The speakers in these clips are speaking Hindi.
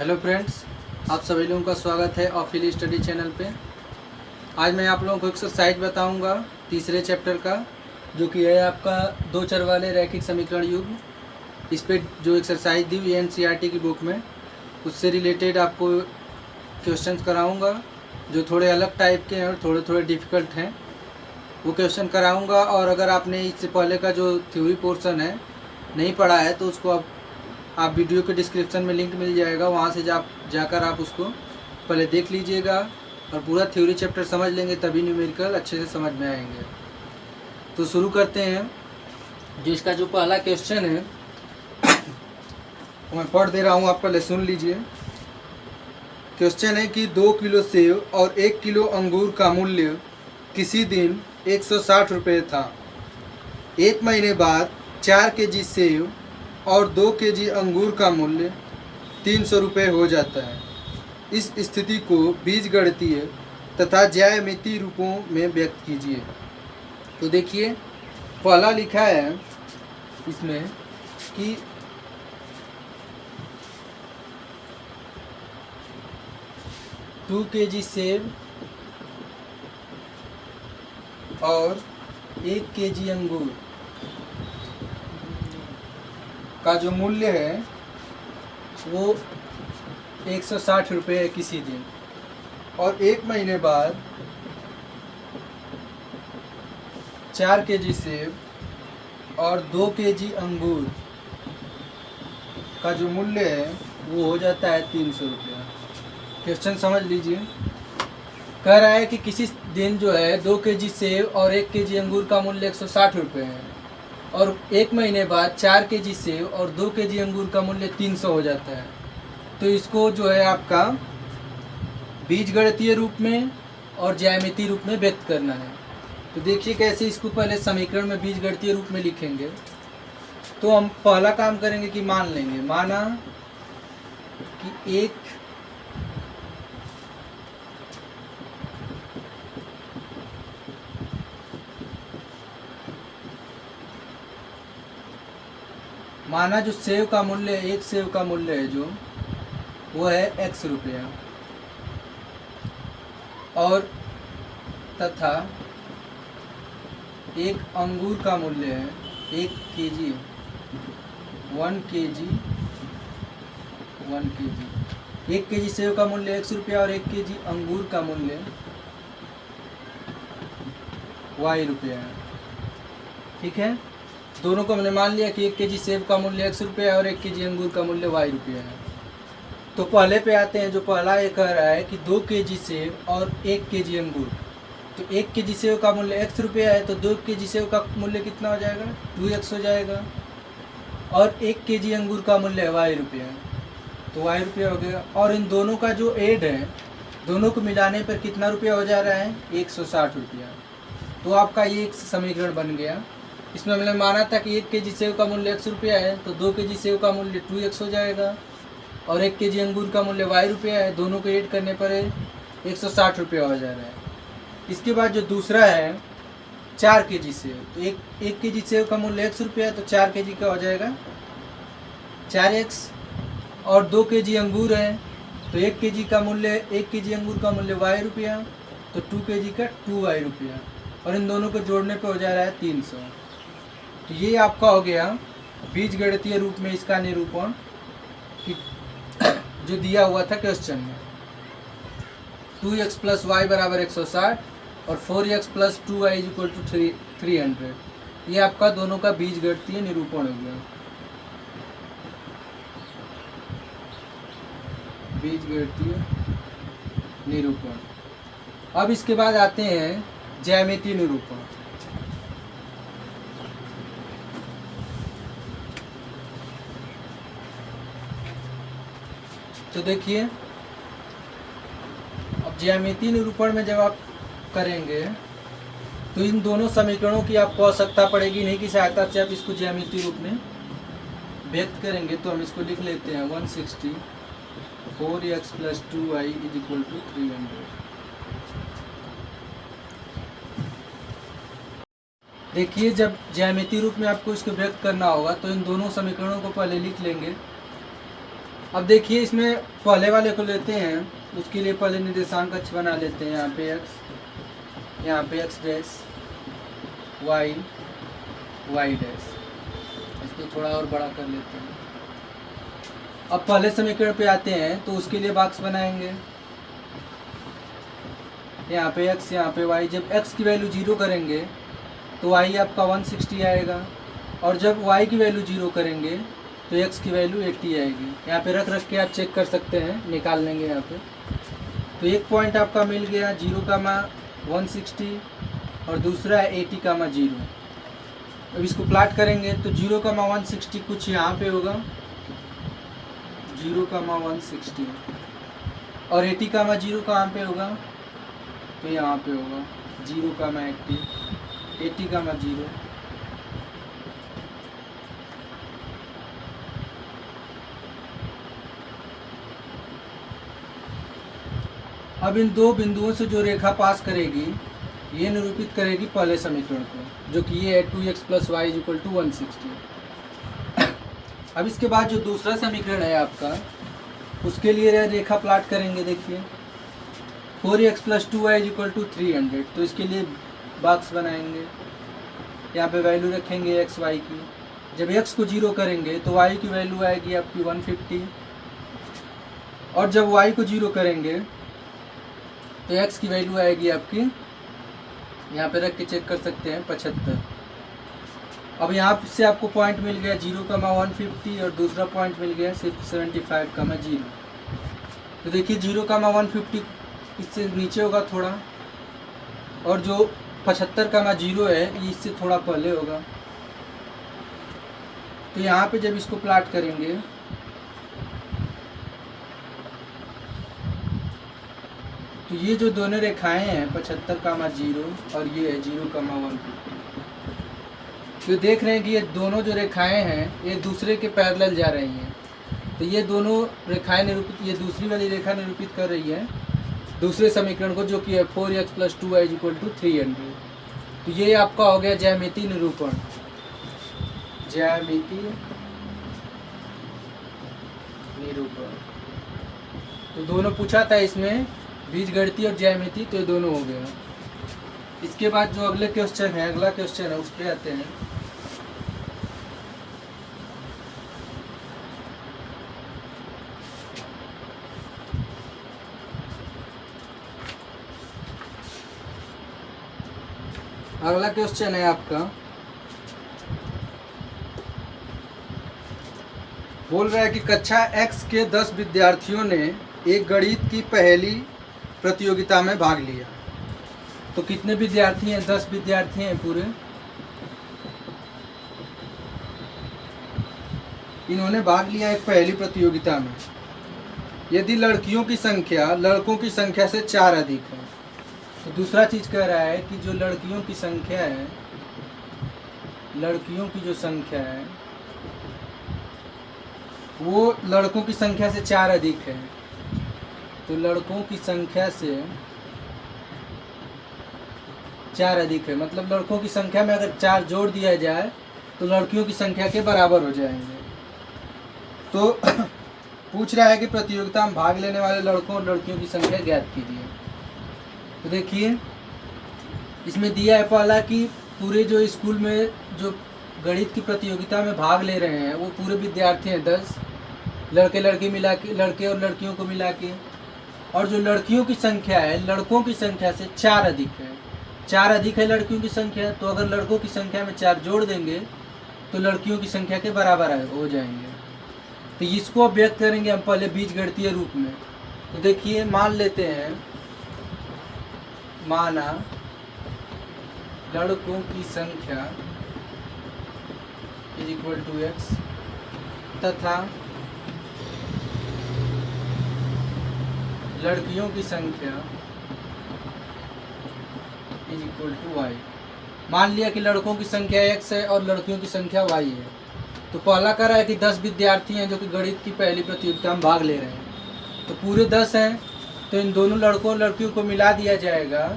हेलो फ्रेंड्स, आप सभी लोगों का स्वागत है ऑफिली स्टडी चैनल पे। आज मैं आप लोगों को एक्सरसाइज बताऊंगा तीसरे चैप्टर का, जो कि है आपका दो चर वाले रैखिक समीकरण युग्म। इस पे जो एक्सरसाइज दी हुई है एनसीईआरटी की बुक में, उससे रिलेटेड आपको क्वेश्चंस कराऊंगा जो थोड़े अलग टाइप के हैं और थोड़े थोड़े डिफ़िकल्ट हैं। वो क्वेश्चन कराऊंगा, और अगर आपने इससे पहले का जो थ्योरी पोर्शन है नहीं पढ़ा है तो उसको आप वीडियो के डिस्क्रिप्शन में लिंक मिल जाएगा, वहाँ से जाकर आप उसको पहले देख लीजिएगा और पूरा थ्योरी चैप्टर समझ लेंगे, तभी न्यूमेरिकल अच्छे से समझ में आएंगे। तो शुरू करते हैं। जो इसका जो पहला क्वेश्चन है मैं पढ़ दे रहा हूँ, आप पहले सुन लीजिए। क्वेश्चन है कि 2 किलो सेब और 1 किलो अंगूर का मूल्य किसी दिन 160 रुपये था। एक महीने बाद 4 केजी सेब और 2 केजी अंगूर का मूल्य 300 रुपये हो जाता है। इस स्थिति को बीजगणितीय तथा ज्यामितीय रूपों में व्यक्त कीजिए। तो देखिए, पहला लिखा है इसमें कि 2 केजी सेब और 1 केजी अंगूर का जो मूल्य है वो 160 रुपये है किसी दिन, और एक महीने बाद 4 केजी सेब और 2 केजी अंगूर का जो मूल्य है वो हो जाता है 300 रुपये। क्वेश्चन समझ लीजिए। कह रहा है कि किसी दिन जो है 2 केजी सेब और 1 केजी अंगूर का मूल्य 160 रुपये है, और एक महीने बाद 4 केजी सेब और 2 केजी अंगूर का मूल्य 300 हो जाता है। तो इसको जो है आपका बीजगणितीय रूप में और ज्यामितीय रूप में व्यक्त करना है। तो देखिए कैसे इसको पहले समीकरण में बीजगणितीय रूप में लिखेंगे। तो हम पहला काम करेंगे कि मान लेंगे, माना कि एक माना जो सेव का मूल्य, एक सेव का मूल्य है जो वो है x रुपया, और तथा एक अंगूर का मूल्य है 1 KG 1 KG 1 KG 1 KG save का मूल्य x रुपया और 1 केजी अंगूर का मूल्य y रुपया है। ठीक है, दोनों को हमने मान लिया कि 1 केजी सेब का मूल्य x रुपया और 1 केजी अंगूर का मूल्य y रुपया है। तो पहले पे आते हैं। जो पहला ये कह रहा है कि 2 केजी सेब और 1 केजी अंगूर। तो 1 केजी सेब का मूल्य x रुपया है, तो 2 केजी सेब का मूल्य कितना हो जाएगा, 2x हो जाएगा, और 1 केजी अंगूर का मूल्य है y रुपया, तो y रुपया हो गया। और इन दोनों का जो एड है, दोनों को मिलाने पर कितना रुपया हो जा रहा है, 160 रुपया। तो आपका ये एक समीकरण बन गया। इसमें हमने माना था कि 1 केजी सेब का मूल्य x रुपया है, तो 2 केजी सेब का मूल्य 2x हो जाएगा, और 1 केजी अंगूर का मूल्य y रुपया है। दोनों को ऐड करने पर 160 रुपया हो जा रहा है। इसके बाद जो दूसरा है 4 केजी सेब, तो एक केजी सेब का मूल्य x रुपया है, तो 4 केजी का हो जाएगा 4x, और 2 केजी अंगूर है, तो 1 केजी का मूल्य 1 केजी अंगूर का मूल्य y रुपया, तो 2 केजी का 2y रुपया, और इन दोनों को जोड़ने पे हो जा रहा है 300। तो ये आपका हो गया बीजगणितीय रूप में इसका निरूपण, कि जो दिया हुआ था क्वेश्चन में। 2x + y = 160 और 4x + 2y = 300। ये आपका दोनों का बीजगणितीय निरूपण हो गया। बीजगणितीय निरूपण। अब इसके बाद आते हैं ज्यामितीय निरूपण। तो देखिए, अब ज्यामितीय निरूपण में जब आप करेंगे तो इन दोनों समीकरणों की आपको आवश्यकता पड़ेगी, इन्हीं की सहायता से आप इसको ज्यामितीय रूप में व्यक्त करेंगे। तो हम इसको लिख लेते हैं 160 4x + 2y = 300। देखिए, जब ज्यामितीय रूप में आपको इसको व्यक्त करना होगा तो इन दोनों समीकरणों को पहले लिख लेंगे। अब देखिए इसमें पहले वाले को लेते हैं, उसके लिए पहले निर्देशांक अक्ष बना लेते हैं। यहाँ पे x, यहाँ पे x dash, y, y dash. इसको थोड़ा और बड़ा कर लेते हैं। अब पहले समीकरण पे आते हैं तो उसके लिए बॉक्स बनाएंगे। यहाँ पे x, यहाँ पे y। जब x की वैल्यू 0 करेंगे तो y आपका 160 आएगा, और जब y की वैल्यू 0 करेंगे तो x की वैल्यू 80 आएगी। यहाँ पे रख रख के आप चेक कर सकते हैं, निकाल लेंगे यहाँ पे। तो एक पॉइंट आपका मिल गया 0,160 और दूसरा है 80,0। अब इसको प्लाट करेंगे तो 0,160 कुछ यहाँ पे होगा 0,160, और 80,0 कहाँ पे होगा, तो यहाँ पे होगा 0,80, 80,0। अब इन दो बिंदुओं से जो रेखा पास करेगी ये निरूपित करेगी पहले समीकरण को, जो कि ये है 2x + y = 160। अब इसके बाद जो दूसरा समीकरण है आपका, उसके लिए रेखा प्लाट करेंगे। देखिए 4x + 2y = 300, तो इसके लिए बॉक्स बनाएंगे। यहाँ पे वैल्यू रखेंगे x y की। जब x को 0 करेंगे तो y की वैल्यू आएगी आपकी 150, और जब y को 0 करेंगे तो x की वैल्यू आएगी आपकी, यहाँ पे रख के चेक कर सकते हैं, 75। अब यहाँ से आपको पॉइंट मिल गया 0,150 और दूसरा पॉइंट मिल गया सिर्फ 75,0। तो देखिए 0,150 इससे नीचे होगा थोड़ा, और जो 75,0 है ये इससे थोड़ा पहले होगा। तो यहाँ पे जब इसको प्लाट करेंगे तो ये जो दोनों रेखाएं हैं 75,0 और ये है 0,150, तो देख रहे हैं कि ये दोनों जो रेखाएं हैं एक दूसरे के पैरेलल जा रही हैं। तो ये दोनों रेखाएं निरूपित, ये दूसरी वाली रेखा निरूपित कर रही है दूसरे समीकरण को, जो कि है 4x + 2y = 300। तो ये आपका हो गया ज्यामितीय निरूपण, ज्यामितीय निरूपण। तो दोनों पूछा था इसमें, बीजगणितीय और ज्यामिति, तो ये दोनों हो गया। इसके बाद जो अगला क्वेश्चन है उस पर आते हैं। अगला क्वेश्चन है आपका, बोल रहा है कि कक्षा X के 10 विद्यार्थियों ने एक गणित की पहली प्रतियोगिता में भाग लिया। तो कितने विद्यार्थी हैं, 10 विद्यार्थी हैं पूरे। इन्होंने भाग लिया एक पहली प्रतियोगिता में। यदि लड़कियों की संख्या लड़कों की संख्या से 4 अधिक है, तो दूसरा चीज कह रहा है कि जो लड़कियों की संख्या है, लड़कियों की जो संख्या है वो लड़कों की संख्या से 4 अधिक है। तो लड़कों की संख्या से 4 अधिक है, मतलब लड़कों की संख्या में अगर 4 जोड़ दिया जाए तो लड़कियों की संख्या के बराबर हो जाएंगे। तो पूछ रहा है कि प्रतियोगिता में भाग लेने वाले लड़कों और लड़कियों की संख्या ज्ञात कीजिए। तो देखिए इसमें दिया है पहला कि पूरे जो स्कूल में जो गणित की प्रतियोगिता में भाग ले रहे हैं वो पूरे विद्यार्थी हैं 10, लड़के लड़की मिला के, लड़के और लड़कियों को मिला के। और जो लड़कियों की संख्या है लड़कों की संख्या से 4 अधिक है, 4 अधिक है लड़कियों की संख्या। तो अगर लड़कों की संख्या में 4 जोड़ देंगे तो लड़कियों की संख्या के बराबर हो जाएंगे। तो इसको व्यक्त करेंगे हम पहले बीजगणितीय रूप में। तो देखिए मान लेते हैं, माना लड़कों की संख्या = x तथा लड़कियों की संख्या = y। मान लिया कि लड़कों की संख्या x है और लड़कियों की संख्या y है। तो पहला कह रहा है कि 10 विद्यार्थी हैं जो कि गणित की पहली प्रतियोगिता में भाग ले रहे हैं। तो पूरे 10 हैं, तो इन दोनों लड़कों और लड़कियों को मिला दिया जाएगा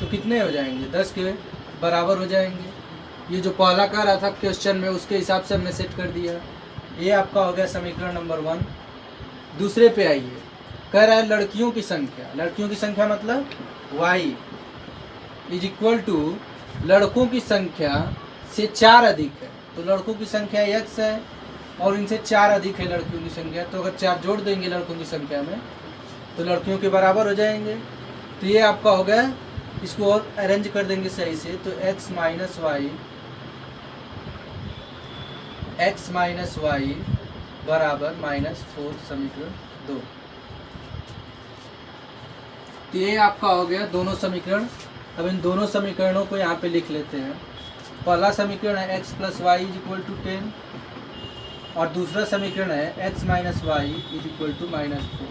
तो कितने हो जाएंगे, 10 के बराबर हो जाएंगे। ये जो पहला कह रहा था क्वेश्चन में उसके हिसाब से हमने सेट कर दिया। ये आपका हो गया समीकरण नंबर 1। दूसरे पे आइए, कह रहा है लड़कियों की संख्या। लड़कियों की संख्या मतलब y इज इक्वल टू लड़कों की संख्या से 4 अधिक है। तो लड़कों की संख्या x है और इनसे 4 अधिक है लड़कियों की संख्या। तो अगर 4 जोड़ देंगे लड़कों की संख्या में तो लड़कियों के बराबर हो जाएंगे। तो ये आपका हो गया, इसको और अरेंज कर देंगे सही से तो x माइनस वाई बराबर -4 समीकरण 2। तो ये आपका हो गया दोनों समीकरण। अब इन दोनों समीकरणों को यहाँ पे लिख लेते हैं। पहला समीकरण है x + y = 10 और दूसरा समीकरण है x - y = -4।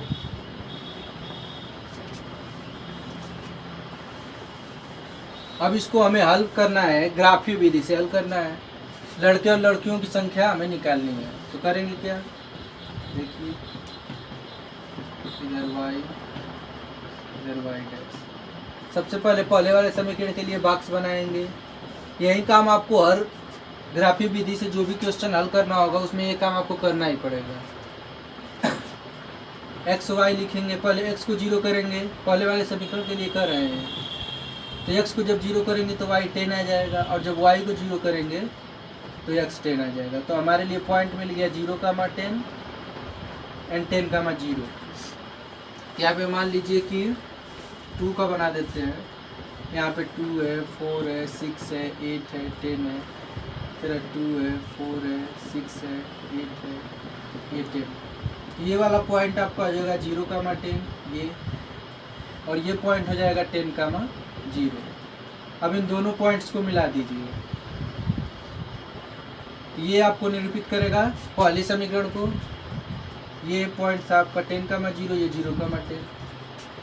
अब इसको हमें हल करना है, ग्राफीय विधि से हल करना है। लड़के और लड़कियों की संख्या हमें निकालनी है। तो करेंगे क्या, देखिए इधर y डैश। सबसे पहले वाले समीकरण के लिए बॉक्स बनाएंगे। यही काम आपको हर ग्राफीय विधि से जो भी क्वेश्चन हल करना होगा उसमें ये काम आपको करना ही पड़ेगा। x y लिखेंगे, पहले x को 0 करेंगे, पहले वाले समीकरण के लिए कर रहे हैं। तो x को जब 0 करेंगे तो y 10 आ जाएगा और जब y को 0 करेंगे तो x 10 आ जाएगा। तो हमारे लिए पॉइंट मिल गया 0,10 एंड 10,0। यहाँ पे मान लीजिए कि 2 का बना देते हैं। यहाँ पे 2 है, 4 है, 6 है, 8 है, 10 है, फिर 2 है, 4 है, 6 है, 8 है, ये 10। ये वाला पॉइंट आपका हो जाएगा 0,10 ये, और ये पॉइंट हो जाएगा 10,0। अब इन दोनों पॉइंट्स को मिला दीजिए। ये आपको निरूपित करेगा पहले समीकरण को। ये पॉइंट था आपका 10,0, ये 0,10।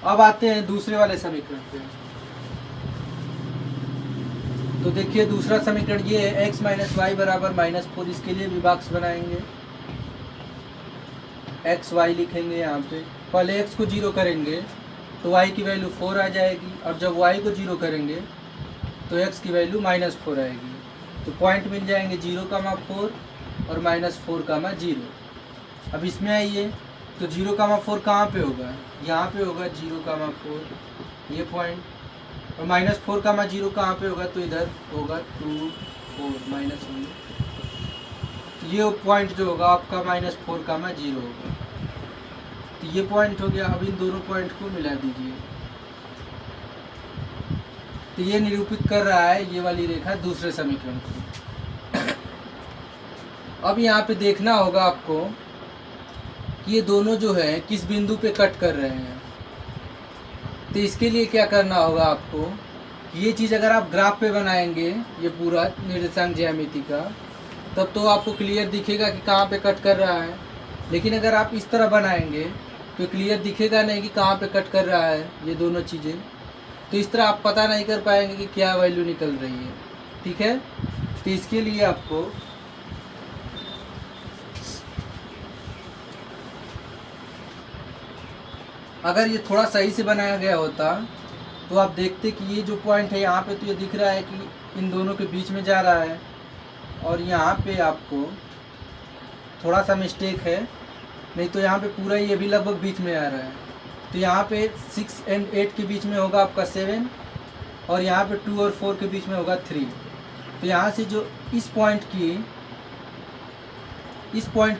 अब आते हैं दूसरे वाले समीकरण पे। तो देखिए दूसरा समीकरण ये है x - y बराबर -4। इसके लिए भी बॉक्स बनाएंगे। x y लिखेंगे यहाँ पे। पहले x को 0 करेंगे तो y की वैल्यू 4 आ जाएगी और जब y को 0 करेंगे तो x की वैल्यू -4 आएगी। तो पॉइंट मिल जाएंगे 0,4 और -4,0। अब इसमें आइए तो 0,4 कहाँ पे होगा, यहाँ पे होगा 0,4 ये पॉइंट, और -4,0 कहाँ पे होगा, तो इधर होगा 2 4 -1। तो ये पॉइंट जो होगा आपका -4,0 होगा। तो ये पॉइंट हो गया। अब इन दोनों पॉइंट को मिला दीजिए। तो ये निरूपित कर रहा है ये वाली रेखा दूसरे समीकरण को। अब यहाँ पे देखना होगा आपको कि ये दोनों जो है किस बिंदु पे कट कर रहे हैं। तो इसके लिए क्या करना होगा आपको, ये चीज़ अगर आप ग्राफ पे बनाएंगे ये पूरा निर्देशांक ज्यामिति का, तब तो आपको क्लियर दिखेगा कि कहाँ पे कट कर रहा है। लेकिन अगर आप इस तरह बनाएंगे तो क्लियर दिखेगा नहीं कि कहाँ पे कट कर रहा है ये दोनों चीज़ें। तो इस तरह आप पता नहीं कर पाएंगे कि क्या वैल्यू निकल रही है। ठीक है, तो इसके लिए आपको अगर ये थोड़ा सही से बनाया गया होता तो आप देखते कि ये जो पॉइंट है यहाँ पे तो ये दिख रहा है कि इन दोनों के बीच में जा रहा है, और यहाँ पे आपको थोड़ा सा मिस्टेक है, नहीं तो यहाँ पे पूरा ये भी लगभग बीच में आ रहा है। तो यहाँ पे 6 और 8 के बीच में होगा आपका 7, और यहाँ पे 2 और 4 के बीच में होगा 3। तो यहाँ से जो इस पॉइंट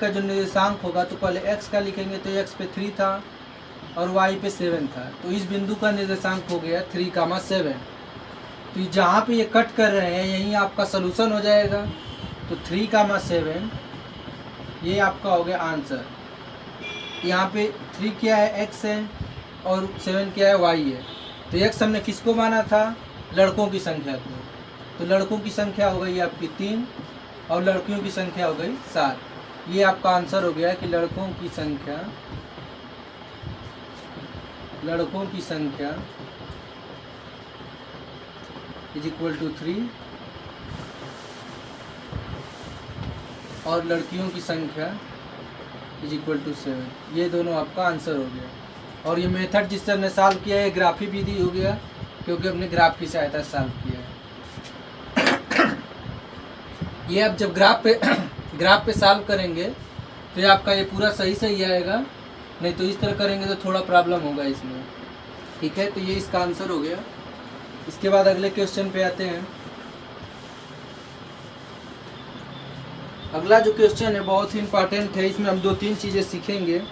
का जो निर्देशांक होगा तो पहले x का लिखेंगे तो x पे 3 था और y पे 7 था। तो इस बिंदु का निर्देशांक हो गया 3,7। तो जहाँ पे ये कट कर रहे हैं यहीं आपका सलूशन हो जाएगा। तो 3,7 ये आपका हो गया आंसर। यहाँ पे 3 क्या है, x है, और 7 क्या है, y है। तो x हमने किसको माना था, लड़कों की संख्या को। तो लड़कों की संख्या हो गई आपकी 3 और लड़कियों की संख्या हो गई 7। ये आपका आंसर हो गया कि लड़कों की संख्या = 3 और लड़कियों की संख्या = 7। ये दोनों आपका आंसर हो गया। और ये मेथड जिससे हमने सॉल्व किया है ग्राफी विधि हो गया, क्योंकि हमने ग्राफ की सहायता से सॉल्व किया है। ये अब जब ग्राफ पे सॉल्व करेंगे तो ये आपका ये पूरा सही आएगा। नहीं तो इस तरह करेंगे तो थोड़ा प्रॉब्लम होगा इसमें। ठीक है, तो ये इसका आंसर हो गया। इसके बाद अगले क्वेश्चन पे आते हैं। अगला जो क्वेश्चन है बहुत ही इम्पोर्टेंट है, इसमें हम 2-3 चीज़ें सीखेंगे।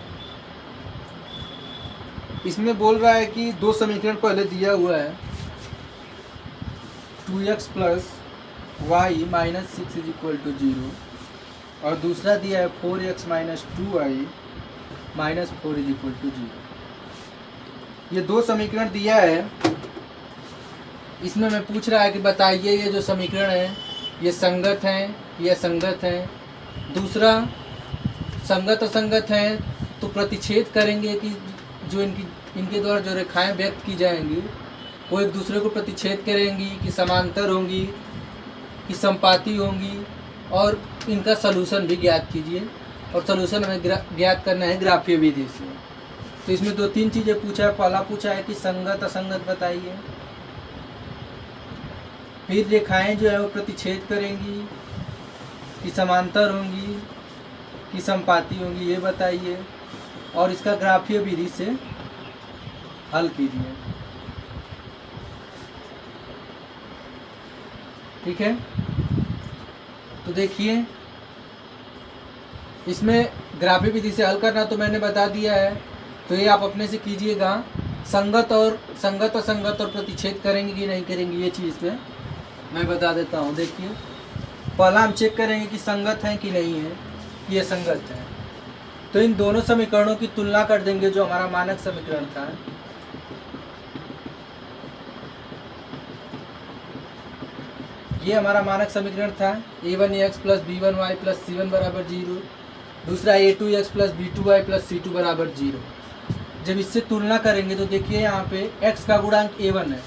इसमें बोल रहा है कि दो समीकरण पहले दिया हुआ है, 2x + y - 6 = 0, और दूसरा दिया है 4x - 2y - 4 = 0। ये दो समीकरण दिया है। इसमें मैं पूछ रहा है कि बताइए ये जो समीकरण है ये संगत हैं या असंगत हैं। दूसरा, संगत असंगत हैं तो प्रतिच्छेद करेंगे कि जो इनके द्वारा जो रेखाएं व्यक्त की जाएंगी वो एक दूसरे को प्रतिच्छेद करेंगी कि समांतर होंगी कि संपाती होंगी, और इनका सलूशन भी ज्ञात कीजिए। और सलूशन हमें ज्ञात करना है ग्राफीय विधि से। तो इसमें 2-3 चीज़ें पूछा है। पहला पूछा है कि संगत असंगत बताइए, फिर रेखाएं जो है वो प्रतिच्छेद करेंगी कि समांतर होंगी कि संपाती होंगी ये बताइए, और इसका ग्राफीय विधि से हल कीजिए। ठीक है, तो देखिए इसमें ग्राफीय विधि से हल करना तो मैंने बता दिया है, तो ये आप अपने से कीजिएगा। संगत असंगत और प्रतिच्छेद करेंगे कि नहीं करेंगे ये चीज़ में मैं बता देता हूँ। देखिए, पहला हम चेक करेंगे कि संगत हैं कि नहीं है, कि ये संगत है। तो इन दोनों समीकरणों की तुलना कर देंगे। जो हमारा मानक समीकरण था, ये हमारा मानक समीकरण था, a1x + b1y + c1 = 0। दूसरा a2x + b2y + c2 = 0। जब इससे तुलना करेंगे तो देखिए यहाँ पे x का गुणांक a1 है,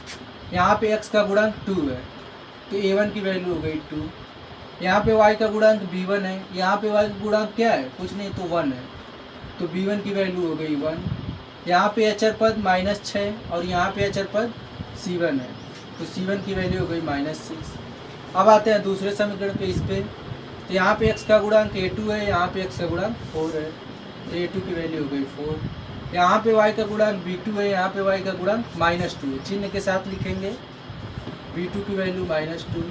यहाँ पे x का गुणांक 2 है, तो a1 की वैल्यू हो गई 2। यहाँ पे y का गुणांक b1 है, यहाँ पे y का गुणांक क्या है, कुछ नहीं तो 1 है, तो b1 की वैल्यू हो गई 1। यहाँ पे अचर पद -6 और यहाँ पे अचर पद c1 है, तो c1 की वैल्यू हो गई -6। अब आते हैं दूसरे समीकरण पे। इस पे तो यहाँ पे x का गुणांक a2 है, यहाँ पे x का गुणांक 4 है, तो a2 की वैल्यू हो गई 4। यहाँ पे y का गुणांक b2 है, यहाँ पे y का गुणांक -2 है, चिन्ह के साथ लिखेंगे, b2 की वैल्यू -2।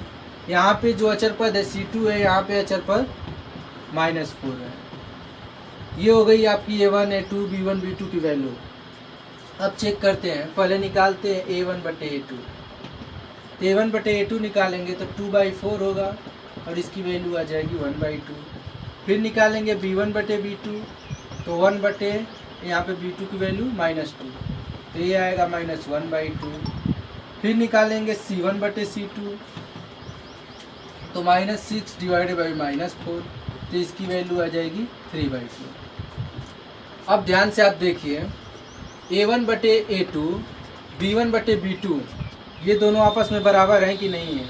यहाँ पे जो अचर पद है c2 है, यहाँ पे अचर पद -4 है। ये हो गई आपकी a1 a2 b1 b2 की वैल्यू। अब चेक करते हैं, पहले निकालते हैं a1/a2। तो a1/a2 निकालेंगे तो 2/4 होगा और इसकी वैल्यू आ जाएगी 1/2। फिर निकालेंगे b1/b2 तो 1/, यहाँ पे b2 की वैल्यू -2, तो ये आएगा -1/2। फिर निकालेंगे c1/c2 तो -6 / -4, तो इसकी वैल्यू आ जाएगी 3/2। अब ध्यान से आप देखिए, a1/a2 b1/b2 ये दोनों आपस में बराबर हैं कि नहीं है।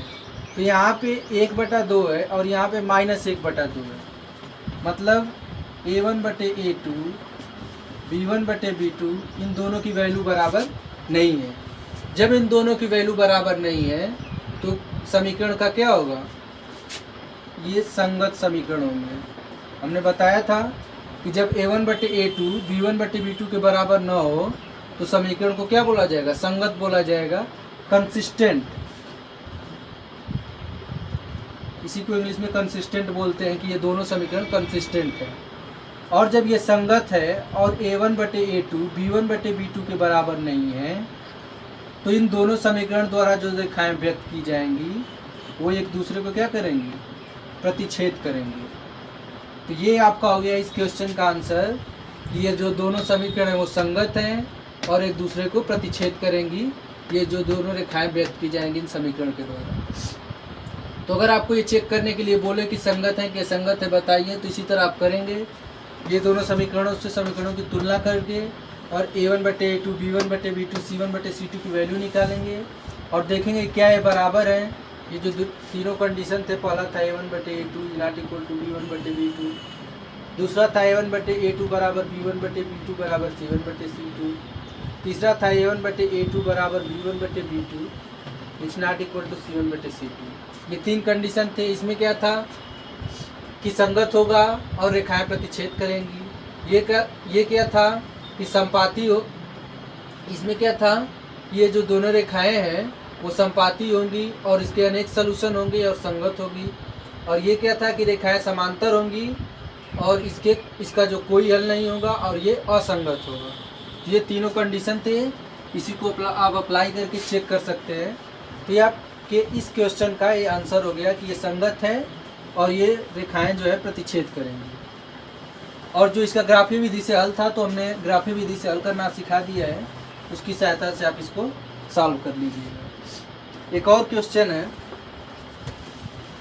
तो यहाँ पे 1/2 है और यहाँ पे -1/2 है, मतलब a1/a2 b1/b2 इन दोनों की वैल्यू बराबर नहीं है। जब इन दोनों की वैल्यू बराबर नहीं है तो समीकरण का क्या होगा, ये संगत समीकरण होंगे। हमने बताया था कि जब a1/a2 b1/b2 के बराबर न हो तो समीकरण को क्या बोला जाएगा, संगत बोला जाएगा, कंसिस्टेंट। इसी को इंग्लिश में कंसिस्टेंट बोलते हैं कि ये दोनों समीकरण कंसिस्टेंट है। और जब ये संगत है और a1/a2 b1/b2 के बराबर नहीं है तो इन दोनों समीकरण द्वारा जो रेखाएं व्यक्त की जाएंगी वो एक दूसरे को क्या करेंगी, प्रतिच्छेद करेंगे। तो ये आपका हो गया इस क्वेश्चन का आंसर, कि ये जो दोनों समीकरण हैं वो संगत हैं और एक दूसरे को प्रतिच्छेद करेंगी, ये जो दोनों रेखाएं व्यक्त की जाएंगी इन समीकरण के द्वारा। तो अगर आपको ये चेक करने के लिए बोले कि संगत है कि असंगत है बताइए, तो इसी तरह आप करेंगे, ये दोनों समीकरणों से समीकरणों की तुलना करके और a1/a2 b1/b2 c1/c2 की वैल्यू निकालेंगे और देखेंगे क्या ये बराबर है। ये जो तीनों कंडीशन थे, पहला था a1/a2 ≠ b1/b2, दूसरा था a1/a2 = b1/b2 = c1/c2, तीसरा था a1/a2 = b1/b2 ≠ c1/c2। ये 3 कंडीशन थे। इसमें क्या था कि संगत होगा और रेखाएं प्रतिच्छेद करेंगी। ये क्या था कि संपाती हो, इसमें क्या था, ये जो दोनों रेखाएं हैं वो संपाती होंगी और इसके अनेक सलूशन होंगे और संगत होगी। और ये क्या था कि रेखाएं समांतर होंगी और इसका जो कोई हल नहीं होगा और ये असंगत होगा। ये तीनों कंडीशन थे, इसी को आप अप्लाई करके चेक कर सकते हैं। तो ये आपके इस क्वेश्चन का ये आंसर हो गया कि ये संगत है और ये रेखाएं जो है प्रतिच्छेद करेंगी। और जो इसका ग्राफीय विधि से हल था, तो हमने ग्राफीय विधि से हल करना सिखा दिया है, उसकी सहायता से आप इसको सॉल्व कर लीजिएगा। एक और क्वेश्चन है,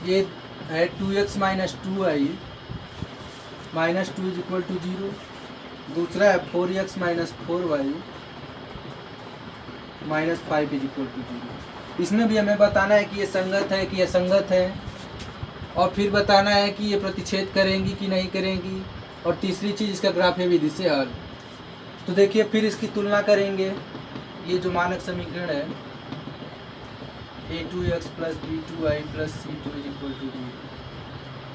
ये है 2x - 2y - 2 = 0। दूसरा है 4x - 4y - 5 = 0। इसमें भी हमें बताना है कि ये संगत है कि असंगत है, और फिर बताना है कि ये प्रतिच्छेद करेंगी कि नहीं करेंगी, और तीसरी चीज़ इसका ग्राफीय विधि से हल। तो देखिए फिर इसकी तुलना करेंगे। ये जो मानक समीकरण है a2x + b2y + c2 = 0।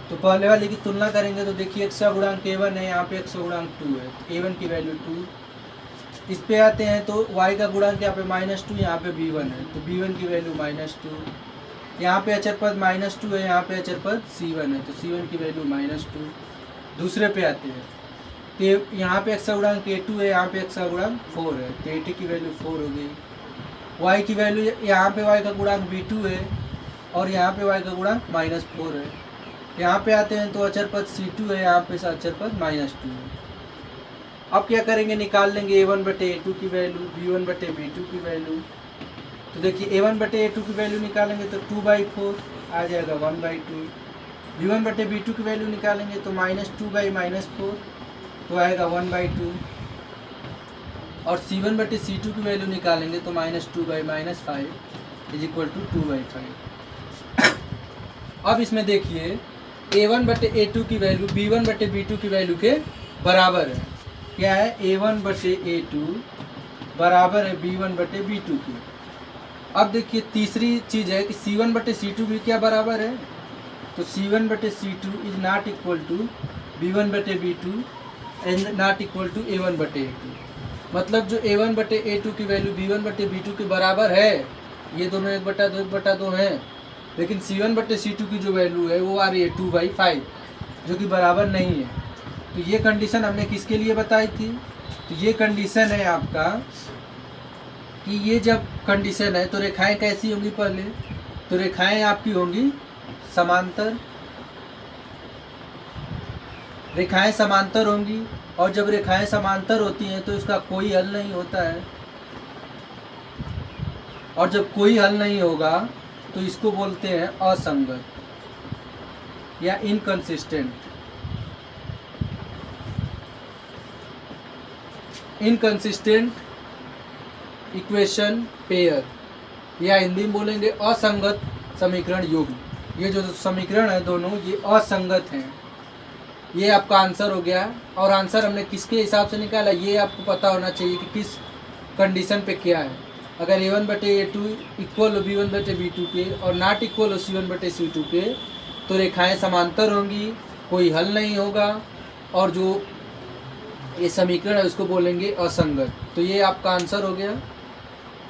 तो पहले वाले की तुलना करेंगे तो देखिए x का गुणांक a1 है, यहाँ पे x का गुणांक 2 है, a1 की वैल्यू 2। इस पे आते हैं तो y का गुणांक यहाँ पे -2, यहाँ पे b1 है, तो b1 की वैल्यू -2। यहाँ पे अचर पद -2 है, यहाँ पे अचर पद c1 है, तो c1 की वैल्यू -2। दूसरे पे आते हैं तो यहाँ पे x का गुणांक a2 है, यहाँ पे x का गुणांक 4 है, तो a2 की वैल्यू 4 हो गई। y की वैल्यू, यहाँ पे y का गुणांक b2 है और यहाँ पे y का गुणांक -4 है। यहाँ पे आते हैं तो अचर पद c2 है, यहाँ पे अचर पद -2 है। अब क्या करेंगे, निकाल लेंगे a1/a2 की वैल्यू, b1/b2 की वैल्यू। तो देखिए a1/a2 की वैल्यू निकालेंगे तो 2/4 आ जाएगा 1/2। b1/b2 की वैल्यू निकालेंगे तो -2/-4 तो आएगा 1/2। और c1/c2 की वैल्यू निकालेंगे तो -2/-5 = 2/5। अब इसमें देखिए a1/a2 की वैल्यू b1/b2 की वैल्यू के बराबर है। क्या है, a1/a2 बराबर है b1/b2 की। अब देखिए तीसरी चीज़ है कि c1/c2 भी क्या बराबर है, तो c1/c2 = not equal to b1/b2 and not equal to a1/a2। मतलब जो a1/a2 की वैल्यू b1/b2 के बराबर है, ये दोनों 1/2 1/2 हैं, लेकिन c1/c2 की जो वैल्यू है वो आ रही है 2/5, जो कि बराबर नहीं है। तो ये कंडीशन हमने किसके लिए बताई थी, तो ये कंडीशन है आपका कि ये जब कंडीशन है तो रेखाएं कैसी होंगी, पहले तो रेखाएं आपकी होंगी समांतर, रेखाएं समांतर होंगी। और जब रेखाएं समांतर होती हैं तो इसका कोई हल नहीं होता है, और जब कोई हल नहीं होगा तो इसको बोलते हैं असंगत या इनकंसिस्टेंट। इनकंसिस्टेंट इक्वेशन पेयर, या हिंदी में बोलेंगे असंगत समीकरण युग्म। ये जो समीकरण है दोनों ये असंगत हैं। ये आपका आंसर हो गया। और आंसर हमने किसके हिसाब से निकाला, ये आपको पता होना चाहिए कि किस कंडीशन पे क्या है। अगर a1/a2 इक्वल हो b1/b2 के और नॉट इक्वल हो c1/c2 के, तो रेखाएं समांतर होंगी, कोई हल नहीं होगा, और जो ये समीकरण है उसको बोलेंगे असंगत। तो ये आपका आंसर हो गया।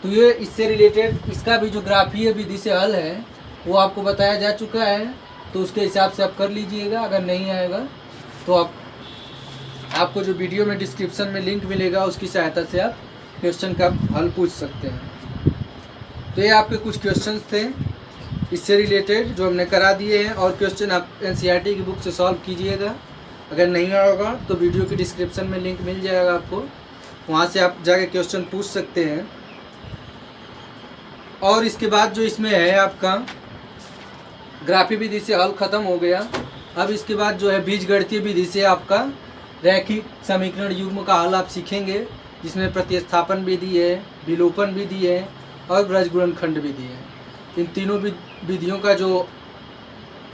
तो ये इससे रिलेटेड इसका भी जो ग्राफीय विधि से हल है वो आपको बताया जा चुका है, तो उसके हिसाब से आप कर लीजिएगा। अगर नहीं आएगा तो आपको जो वीडियो में डिस्क्रिप्शन में लिंक मिलेगा उसकी सहायता से आप क्वेश्चन का हल पूछ सकते हैं। तो ये आपके कुछ क्वेश्चंस थे इससे रिलेटेड जो हमने करा दिए हैं, और क्वेश्चन आप NCERT की बुक से सॉल्व कीजिएगा। अगर नहीं होगा तो वीडियो की डिस्क्रिप्शन में लिंक मिल जाएगा आपको, वहाँ से आप जाके क्वेश्चन पूछ सकते हैं। और इसके बाद जो इसमें है आपका ग्राफीय विधि से हल ख़त्म हो गया। अब इसके बाद जो है बीजगणितीय विधि से आपका रैखिक समीकरण युग्म का हल आप सीखेंगे, जिसमें प्रतिस्थापन विधि है, विलोपन विधि है और ब्रजगुणनखंड विधि है। इन तीनों विधियों का जो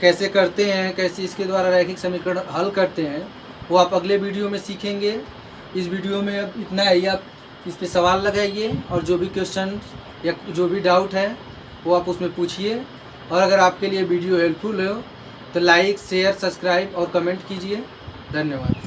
कैसे करते हैं, कैसे इसके द्वारा रैखिक समीकरण हल करते हैं, वो आप अगले वीडियो में सीखेंगे। इस वीडियो में अब इतना ही। आप इस पर सवाल लगाइए और जो भी क्वेश्चन या जो भी डाउट है वो आप उसमें पूछिए। और अगर आपके लिए वीडियो हेल्पफुल हो तो लाइक, शेयर, सब्सक्राइब और कमेंट कीजिए। धन्यवाद।